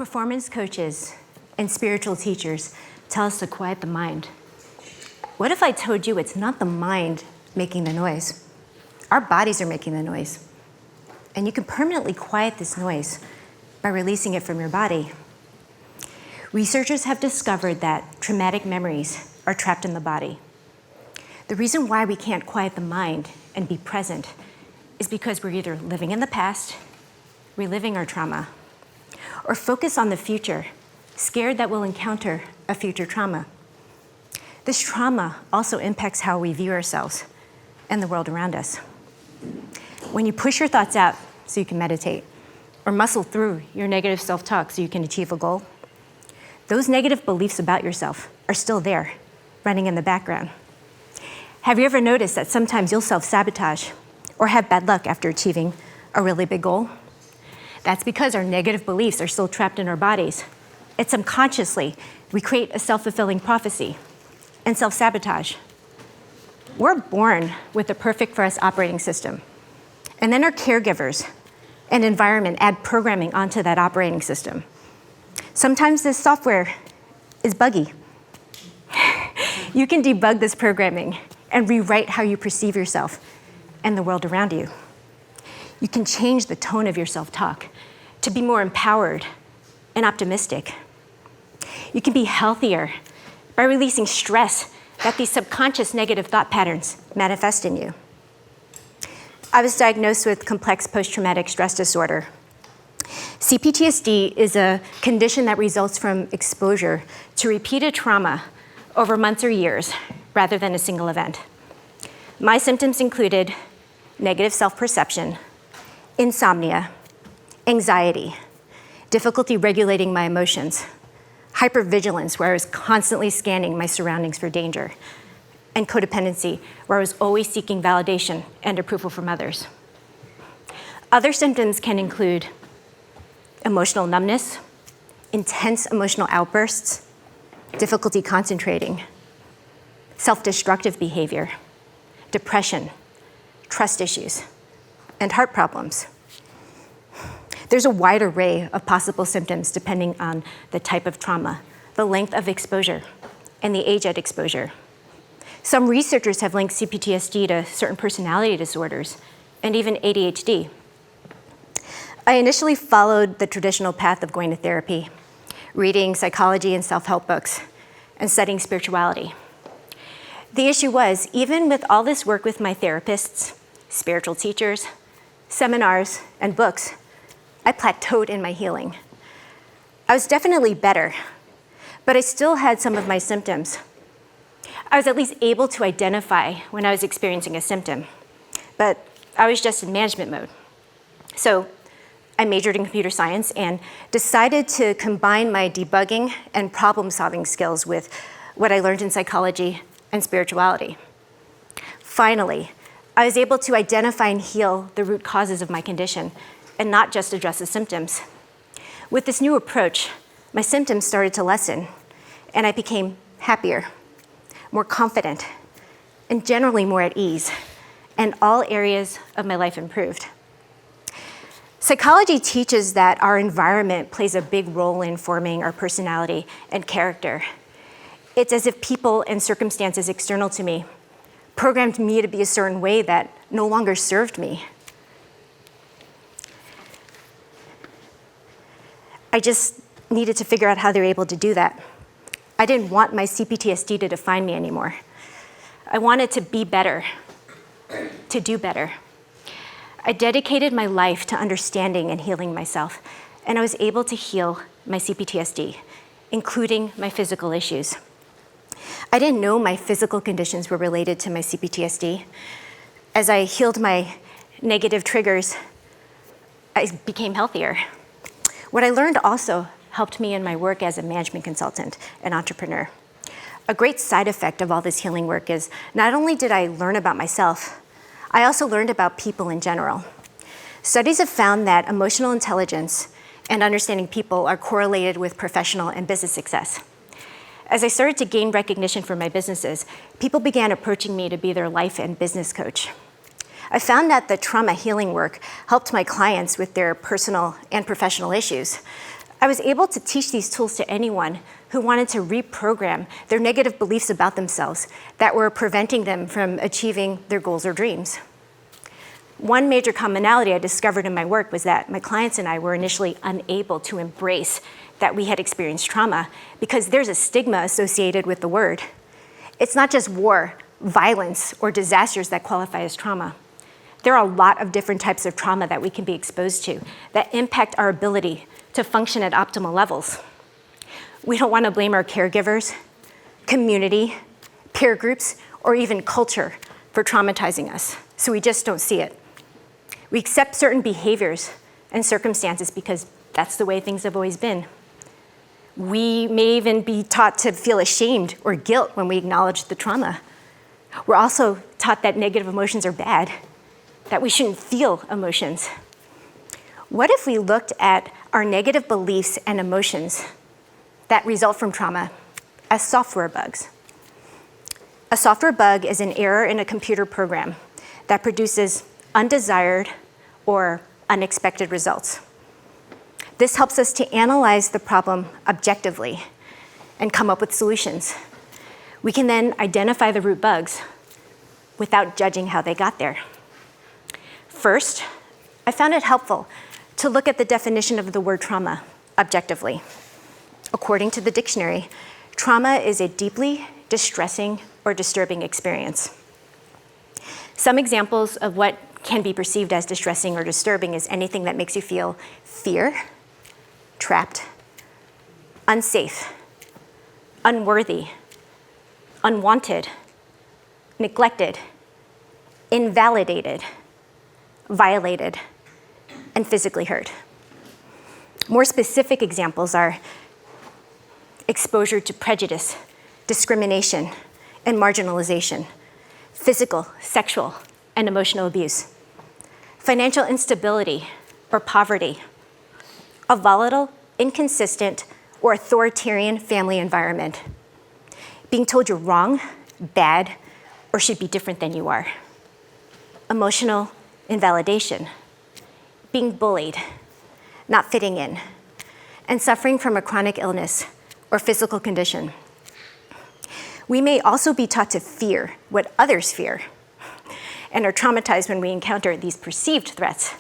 Performance coaches and spiritual teachers tell us to quiet the mind. What if I told you it's not the mind making the noise? Our bodies are making the noise. And you can permanently quiet this noise by releasing it from your body. Researchers have discovered that traumatic memories are trapped in the body. The reason why we can't quiet the mind and be present is because we're either living in the past, reliving our trauma, or focus on the future, scared that we'll encounter a future trauma. This trauma also impacts how we view ourselves and the world around us. When you push your thoughts out so you can meditate, or muscle through your negative self-talk so you can achieve a goal, those negative beliefs about yourself are still there, running in the background. Have you ever noticed that sometimes you'll self-sabotage or have bad luck after achieving a really big goal? That's because our negative beliefs are still trapped in our bodies. It's subconsciously, we create a self-fulfilling prophecy and self-sabotage. We're born with the perfect for us operating system. And then our caregivers and environment add programming onto that operating system. Sometimes this software is buggy. You can debug this programming and rewrite how you perceive yourself and the world around you. You can change the tone of your self-talk to be more empowered and optimistic. You can be healthier by releasing stress that these subconscious negative thought patterns manifest in you. I was diagnosed with complex post-traumatic stress disorder. CPTSD is a condition that results from exposure to repeated trauma over months or years rather than a single event. My symptoms included negative self-perception, insomnia, anxiety, difficulty regulating my emotions, hypervigilance, where I was constantly scanning my surroundings for danger, and codependency, where I was always seeking validation and approval from others. Other symptoms can include emotional numbness, intense emotional outbursts, difficulty concentrating, self-destructive behavior, depression, trust issues, and heart problems. There's a wide array of possible symptoms depending on the type of trauma, the length of exposure, and the age at exposure. Some researchers have linked CPTSD to certain personality disorders and even ADHD. I initially followed the traditional path of going to therapy, reading psychology and self-help books, and studying spirituality. The issue was, even with all this work with my therapists, spiritual teachers, seminars, and books, I plateaued in my healing. I was definitely better, but I still had some of my symptoms. I was at least able to identify when I was experiencing a symptom, but I was just in management mode. So I majored in computer science and decided to combine my debugging and problem-solving skills with what I learned in psychology and spirituality. Finally, I was able to identify and heal the root causes of my condition and not just address the symptoms. With this new approach, my symptoms started to lessen, and I became happier, more confident, and generally more at ease, and all areas of my life improved. Psychology teaches that our environment plays a big role in forming our personality and character. It's as if people and circumstances external to me programmed me to be a certain way that no longer served me. I just needed to figure out how they were able to do that. I didn't want my CPTSD to define me anymore. I wanted to be better, to do better. I dedicated my life to understanding and healing myself, and I was able to heal my CPTSD, including my physical issues. I didn't know my physical conditions were related to my CPTSD. As I healed my negative triggers, I became healthier. What I learned also helped me in my work as a management consultant and entrepreneur. A great side effect of all this healing work is not only did I learn about myself, I also learned about people in general. Studies have found that emotional intelligence and understanding people are correlated with professional and business success. As I started to gain recognition for my businesses, people began approaching me to be their life and business coach. I found that the trauma healing work helped my clients with their personal and professional issues. I was able to teach these tools to anyone who wanted to reprogram their negative beliefs about themselves that were preventing them from achieving their goals or dreams. One major commonality I discovered in my work was that my clients and I were initially unable to embrace that we had experienced trauma because there's a stigma associated with the word. It's not just war, violence, or disasters that qualify as trauma. There are a lot of different types of trauma that we can be exposed to that impact our ability to function at optimal levels. We don't want to blame our caregivers, community, peer groups, or even culture for traumatizing us, so we just don't see it. We accept certain behaviors and circumstances because that's the way things have always been. We may even be taught to feel ashamed or guilt when we acknowledge the trauma. We're also taught that negative emotions are bad, that we shouldn't feel emotions. What if we looked at our negative beliefs and emotions that result from trauma as software bugs? A software bug is an error in a computer program that produces undesired or unexpected results. This helps us to analyze the problem objectively and come up with solutions. We can then identify the root bugs without judging how they got there. First, I found it helpful to look at the definition of the word trauma objectively. According to the dictionary, trauma is a deeply distressing or disturbing experience. Some examples of what can be perceived as distressing or disturbing is anything that makes you feel fear, trapped, unsafe, unworthy, unwanted, neglected, invalidated, violated, and physically hurt. More specific examples are exposure to prejudice, discrimination, and marginalization, physical, sexual, and emotional abuse, financial instability or poverty, a volatile, inconsistent, or authoritarian family environment, being told you're wrong, bad, or should be different than you are, emotional invalidation, being bullied, not fitting in, and suffering from a chronic illness or physical condition. We may also be taught to fear what others fear and are traumatized when we encounter these perceived threats.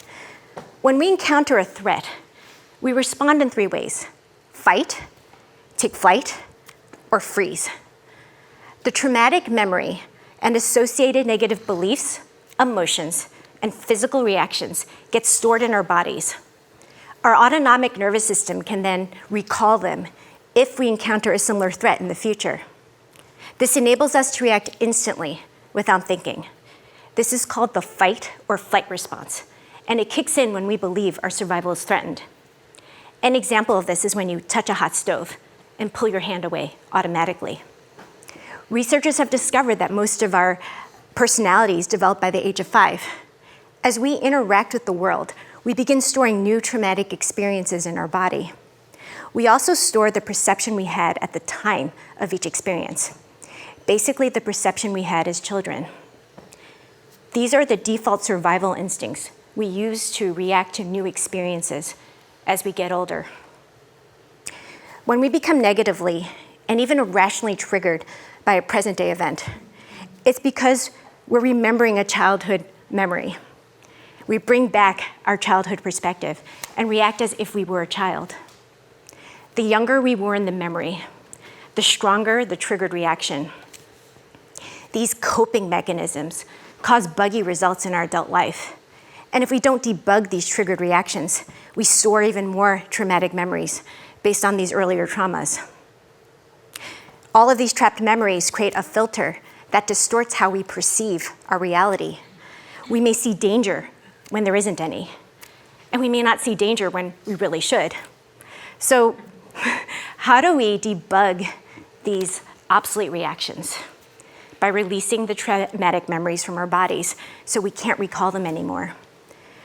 When we encounter a threat, we respond in 3 ways: fight, take flight, or freeze. The traumatic memory and associated negative beliefs, emotions, and physical reactions get stored in our bodies. Our autonomic nervous system can then recall them if we encounter a similar threat in the future. This enables us to react instantly without thinking. This is called the fight or flight response, and it kicks in when we believe our survival is threatened. An example of this is when you touch a hot stove and pull your hand away automatically. Researchers have discovered that most of our personalities develop by the age of 5. As we interact with the world, we begin storing new traumatic experiences in our body. We also store the perception we had at the time of each experience. Basically, the perception we had as children. These are the default survival instincts we use to react to new experiences as we get older. When we become negatively and even irrationally triggered by a present-day event, it's because we're remembering a childhood memory. We bring back our childhood perspective and react as if we were a child. The younger we were in the memory, the stronger the triggered reaction. These coping mechanisms cause buggy results in our adult life. And if we don't debug these triggered reactions, we store even more traumatic memories based on these earlier traumas. All of these trapped memories create a filter that distorts how we perceive our reality. We may see danger when there isn't any, and we may not see danger when we really should. So how do we debug these obsolete reactions? By releasing the traumatic memories from our bodies so we can't recall them anymore.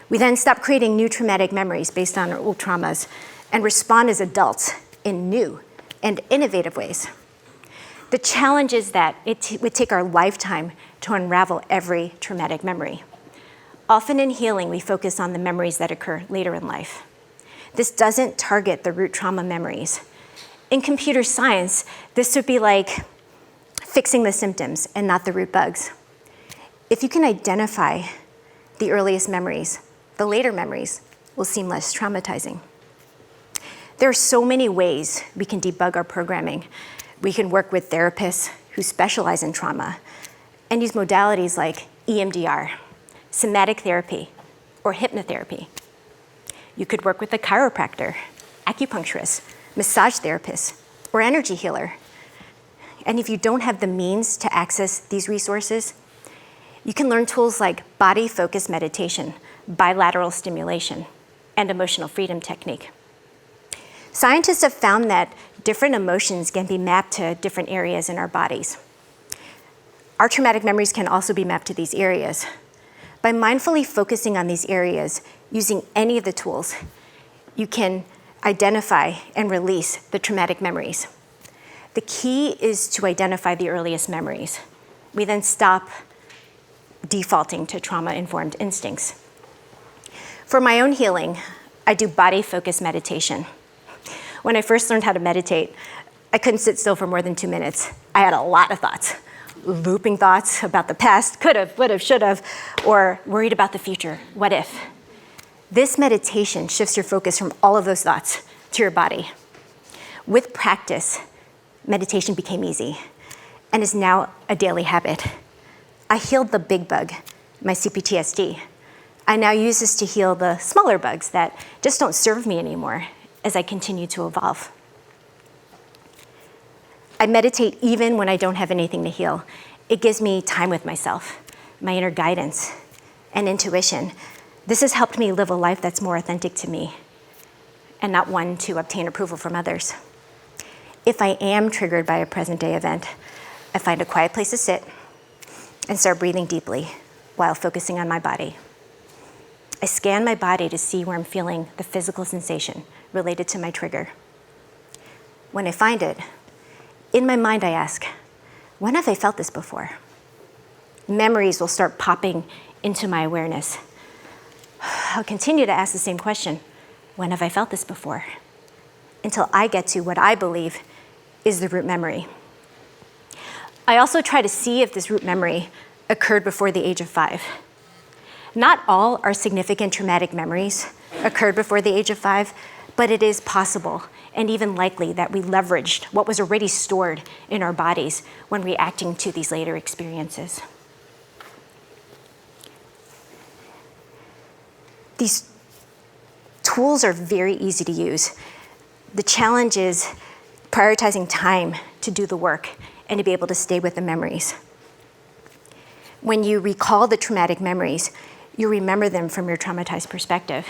We then stop creating new traumatic memories based on our old traumas and respond as adults in new and innovative ways. The challenge is that it would take our lifetime to unravel every traumatic memory. Often in healing, we focus on the memories that occur later in life. This doesn't target the root trauma memories. In computer science, this would be like fixing the symptoms and not the root bugs. If you can identify the earliest memories, the later memories will seem less traumatizing. There are so many ways we can debug our programming. We can work with therapists who specialize in trauma and use modalities like EMDR, somatic therapy, or hypnotherapy. You could work with a chiropractor, acupuncturist, massage therapist, or energy healer. And if you don't have the means to access these resources, you can learn tools like body-focused meditation, bilateral stimulation, and emotional freedom technique. Scientists have found that different emotions can be mapped to different areas in our bodies. Our traumatic memories can also be mapped to these areas. By mindfully focusing on these areas, using any of the tools, you can identify and release the traumatic memories. The key is to identify the earliest memories. We then stop defaulting to trauma-informed instincts. For my own healing, I do body-focused meditation. When I first learned how to meditate, I couldn't sit still for more than 2 minutes. I had a lot of thoughts, looping thoughts about the past, could have, would have, should have, or worried about the future, what if? This meditation shifts your focus from all of those thoughts to your body. With practice, meditation became easy and is now a daily habit. I healed the big bug, my CPTSD. I now use this to heal the smaller bugs that just don't serve me anymore as I continue to evolve. I meditate even when I don't have anything to heal. It gives me time with myself, my inner guidance, and intuition. This has helped me live a life that's more authentic to me and not one to obtain approval from others. If I am triggered by a present day event, I find a quiet place to sit and start breathing deeply while focusing on my body. I scan my body to see where I'm feeling the physical sensation related to my trigger. When I find it, in my mind I ask, when have I felt this before? Memories will start popping into my awareness. I'll continue to ask the same question, when have I felt this before? Until I get to what I believe is the root memory. I also try to see if this root memory occurred before the age of 5. Not all our significant traumatic memories occurred before the age of 5, but it is possible and even likely that we leveraged what was already stored in our bodies when reacting to these later experiences. These tools are very easy to use. The challenge is prioritizing time to do the work and to be able to stay with the memories. When you recall the traumatic memories, you remember them from your traumatized perspective.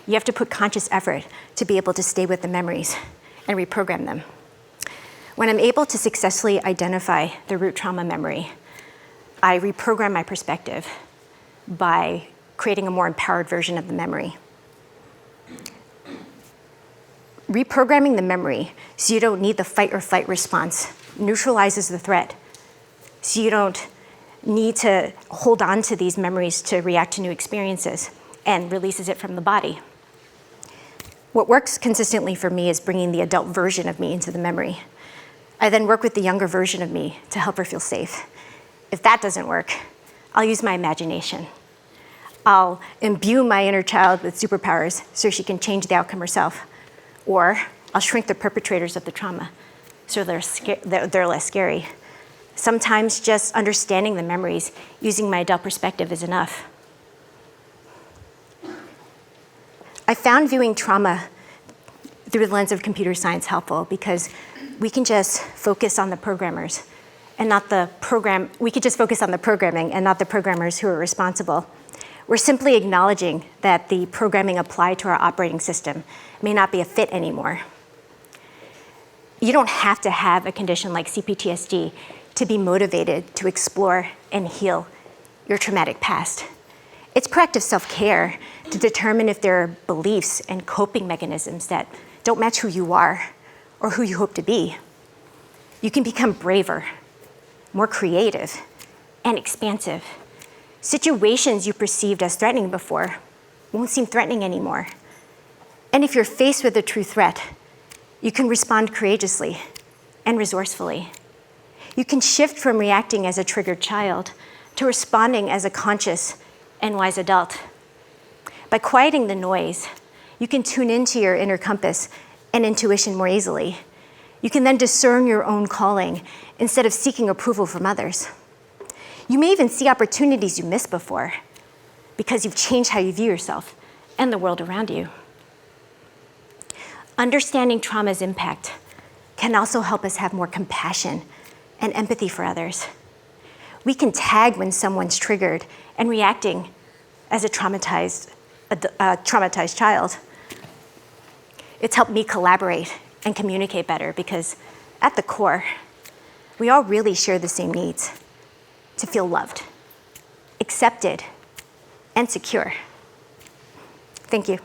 You have to put conscious effort to be able to stay with the memories and reprogram them. When I'm able to successfully identify the root trauma memory, I reprogram my perspective by creating a more empowered version of the memory. Reprogramming the memory so you don't need the fight or flight response neutralizes the threat. So you don't need to hold on to these memories to react to new experiences and releases it from the body. What works consistently for me is bringing the adult version of me into the memory. I then work with the younger version of me to help her feel safe. If that doesn't work, I'll use my imagination. I'll imbue my inner child with superpowers so she can change the outcome herself. Or I'll shrink the perpetrators of the trauma so they're less scary. Sometimes just understanding the memories using my adult perspective is enough. I found viewing trauma through the lens of computer science helpful because we can just focus on the programmers and not the program. We could just focus on the programming and not the programmers who are responsible. We're simply acknowledging that the programming applied to our operating system may not be a fit anymore. You don't have to have a condition like CPTSD to be motivated to explore and heal your traumatic past. It's proactive self-care to determine if there are beliefs and coping mechanisms that don't match who you are or who you hope to be. You can become braver, more creative, and expansive. Situations you perceived as threatening before won't seem threatening anymore. And if you're faced with a true threat, you can respond courageously and resourcefully. You can shift from reacting as a triggered child to responding as a conscious and wise adult. By quieting the noise, you can tune into your inner compass and intuition more easily. You can then discern your own calling instead of seeking approval from others. You may even see opportunities you missed before because you've changed how you view yourself and the world around you. Understanding trauma's impact can also help us have more compassion and empathy for others. We can tag when someone's triggered and reacting as a traumatized child. It's helped me collaborate and communicate better because at the core, we all really share the same needs: to feel loved, accepted, and secure. Thank you.